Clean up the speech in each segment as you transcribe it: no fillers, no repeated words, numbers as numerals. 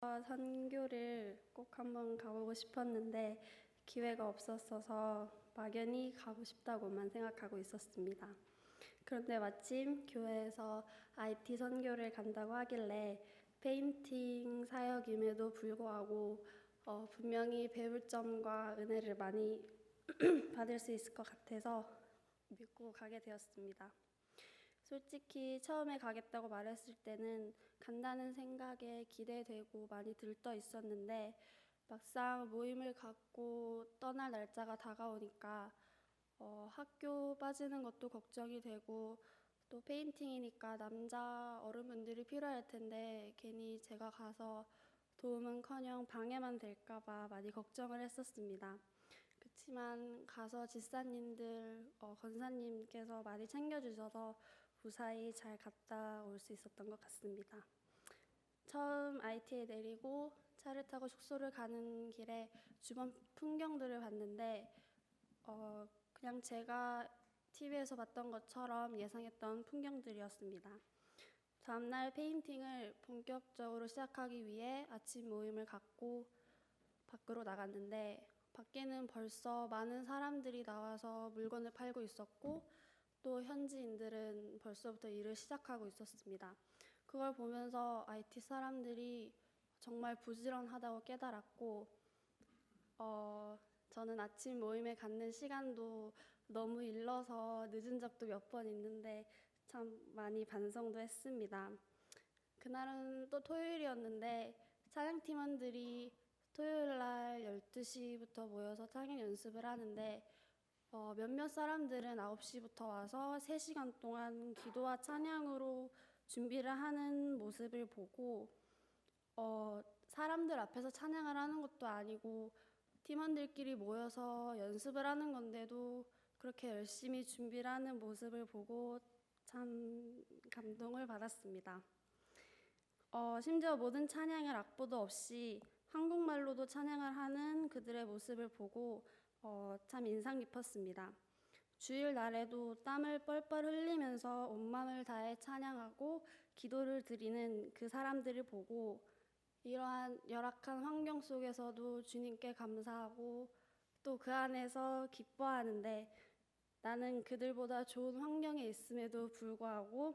선교를 꼭 한번 가보고 싶었는데 기회가 없었어서 막연히 가고 싶다고만 생각하고 있었습니다. 그런데 마침 교회에서 IT 선교를 간다고 하길래 페인팅 사역임에도 불구하고 분명히 배울 점과 은혜를 많이 받을 수 있을 것 같아서 믿고 가게 되었습니다. 솔직히 처음에 가겠다고 말했을 때는 간다는 생각에 기대되고 많이 들떠 있었는데 막상 모임을 갖고 떠날 날짜가 다가오니까 학교 빠지는 것도 걱정이 되고 또 페인팅이니까 남자 어른분들이 필요할 텐데 괜히 제가 가서 도움은커녕 방해만 될까봐 많이 걱정을 했었습니다. 그렇지만 가서 집사님들, 권사님께서 많이 챙겨주셔서 무사히 잘 갔다 올 수 있었던 것 같습니다. 처음 IT에 내리고 차를 타고 숙소를 가는 길에 주변 풍경들을 봤는데 그냥 제가 TV에서 봤던 것처럼 예상했던 풍경들이었습니다. 다음날 페인팅을 본격적으로 시작하기 위해 아침 모임을 갖고 밖으로 나갔는데 밖에는 벌써 많은 사람들이 나와서 물건을 팔고 있었고 또 현지인들은 벌써부터 일을 시작하고 있었습니다. 그걸 보면서 IT 사람들이 정말 부지런하다고 깨달았고 저는 아침 모임에 갖는 시간도 너무 일러서 늦은 적도 몇 번 있는데 참 많이 반성도 했습니다. 그날은 또 토요일이었는데 찬양팀원들이 토요일날 12시부터 모여서 찬양 연습을 하는데 몇몇 사람들은 9시부터 와서 3시간 동안 기도와 찬양으로 준비를 하는 모습을 보고 사람들 앞에서 찬양을 하는 것도 아니고 팀원들끼리 모여서 연습을 하는 건데도 그렇게 열심히 준비를 하는 모습을 보고 참 감동을 받았습니다. 심지어 모든 찬양을 악보도 없이 한국말로도 찬양을 하는 그들의 모습을 보고 참 인상 깊었습니다. 주일 날에도 땀을 뻘뻘 흘리면서 온 마음을 다해 찬양하고 기도를 드리는 그 사람들을 보고 이러한 열악한 환경 속에서도 주님께 감사하고 또 그 안에서 기뻐하는데 나는 그들보다 좋은 환경에 있음에도 불구하고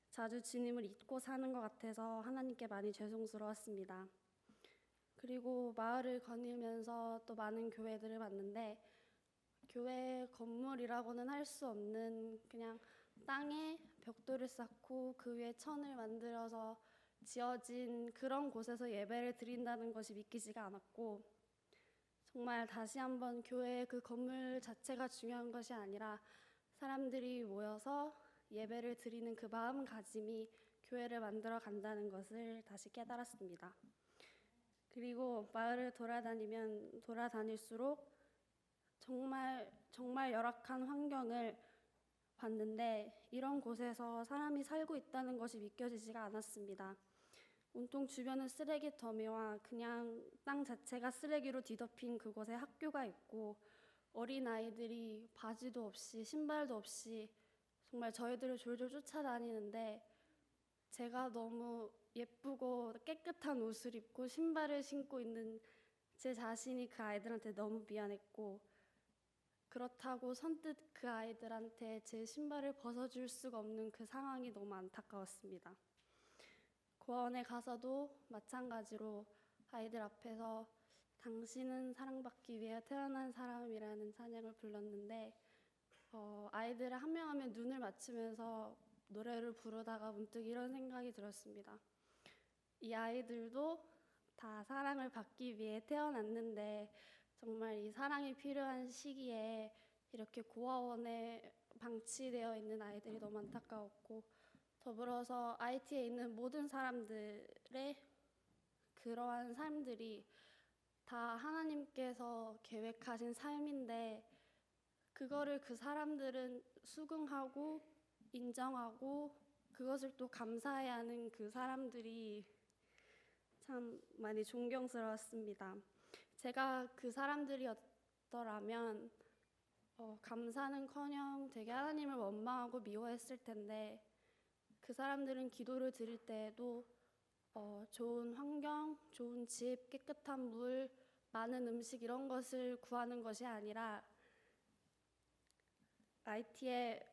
자주 주님을 잊고 사는 것 같아서 하나님께 많이 죄송스러웠습니다. 그리고 마을을 거닐면서 또 많은 교회들을 봤는데 교회 건물이라고는 할 수 없는 그냥 땅에 벽돌을 쌓고 그 위에 천을 만들어서 지어진 그런 곳에서 예배를 드린다는 것이 믿기지가 않았고 정말 다시 한번 교회의 그 건물 자체가 중요한 것이 아니라 사람들이 모여서 예배를 드리는 그 마음가짐이 교회를 만들어 간다는 것을 다시 깨달았습니다. 그리고 마을을 돌아다닐수록 정말 열악한 환경을 봤는데 이런 곳에서 사람이 살고 있다는 것이 믿겨지지가 않았습니다. 온통 주변은 쓰레기더미와 그냥 땅 자체가 쓰레기로 뒤덮인 그곳에 학교가 있고 어린아이들이 바지도 없이 신발도 없이 정말 저희들을 졸졸 쫓아다니는데 제가 너무 예쁘고 깨끗한 옷을 입고 신발을 신고 있는 제 자신이 그 아이들한테 너무 미안했고 그렇다고 선뜻 그 아이들한테 제 신발을 벗어줄 수가 없는 그 상황이 너무 안타까웠습니다. 고아원에 가서도 마찬가지로 아이들 앞에서 당신은 사랑받기 위해 태어난 사람이라는 찬양을 불렀는데 아이들을 한 명 한 명 눈을 맞추면서 노래를 부르다가 문득 이런 생각이 들었습니다. 이 아이들도 다 사랑을 받기 위해 태어났는데 정말 이 사랑이 필요한 시기에 이렇게 고아원에 방치되어 있는 아이들이 너무 안타까웠고 더불어서 IT에 있는 모든 사람들의 그러한 삶들이 다 하나님께서 계획하신 삶인데 그거를 그 사람들은 수긍하고 인정하고 그것을 또 감사해야 하는 그 사람들이 참 많이 존경스러웠습니다. 제가 그 사람들이었더라면 감사는커녕 되게 하나님을 원망하고 미워했을 텐데 그 사람들은 기도를 드릴 때에도 좋은 환경, 좋은 집, 깨끗한 물, 많은 음식 이런 것을 구하는 것이 아니라 IT의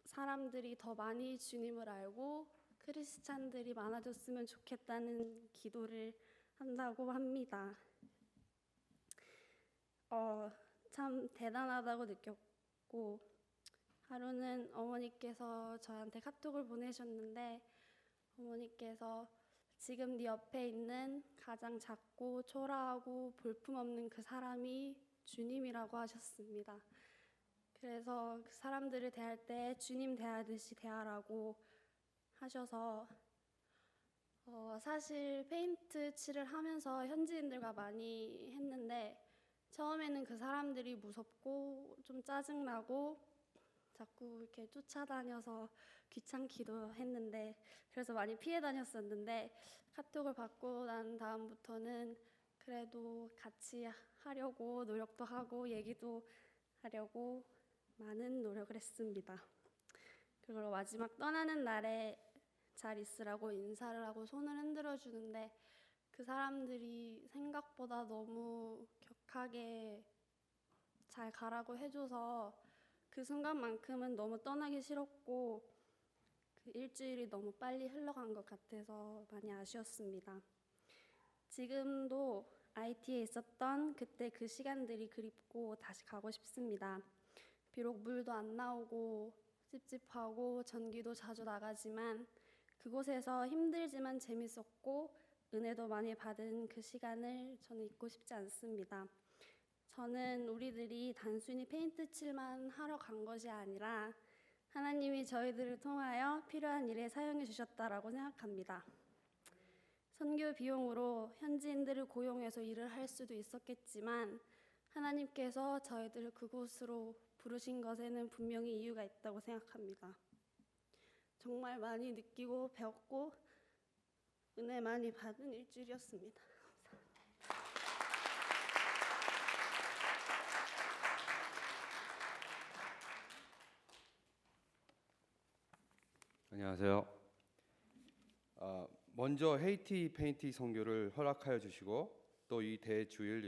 사람들이 더 많이 주님을 알고 크리스찬들이 많아졌으면 좋겠다는 기도를 한다고 합니다. 참 대단하다고 느꼈고, 하루는 어머니께서 저한테 카톡을 보내셨는데, 어머니께서 지금 네 옆에 있는 가장 작고 초라하고 볼품없는 그 사람이 주님이라고 하셨습니다. 그래서 그 사람들을 대할 때 주님 대하듯이 대하라고 하셔서 사실 페인트 칠을 하면서 현지인들과 많이 했는데 처음에는 그 사람들이 무섭고 좀 짜증나고 자꾸 이렇게 쫓아다녀서 귀찮기도 했는데 그래서 많이 피해 다녔었는데 카톡을 받고 난 다음부터는 그래도 같이 하려고 노력도 하고 얘기도 하려고 많은 노력을 했습니다. 그리고 마지막 떠나는 날에 잘 있으라고 인사를 하고 손을 흔들어 주는데 그 사람들이 생각보다 너무 격하게 잘 가라고 해줘서 그 순간만큼은 너무 떠나기 싫었고 그 일주일이 너무 빨리 흘러간 것 같아서 많이 아쉬웠습니다. 지금도 IT에 있었던 그때 그 시간들이 그립고 다시 가고 싶습니다. 비록 물도 안 나오고 찝찝하고 전기도 자주 나가지만 그곳에서 힘들지만 재밌었고 은혜도 많이 받은 그 시간을 저는 잊고 싶지 않습니다. 저는 우리들이 단순히 페인트 칠만 하러 간 것이 아니라 하나님이 저희들을 통하여 필요한 일에 사용해 주셨다라고 생각합니다. 선교 비용으로 현지인들을 고용해서 일을 할 수도 있었겠지만 하나님께서 저희들을 그곳으로 부르신 것에는 분명히 이유가 있다고 생각합니다. 정말 많이 느끼고 배웠고 은혜 많이 받은 일주일이었습니다. 안녕하세요. 먼저 헤이티 페인티 선교를 허락하여 주시고 또 이 대주일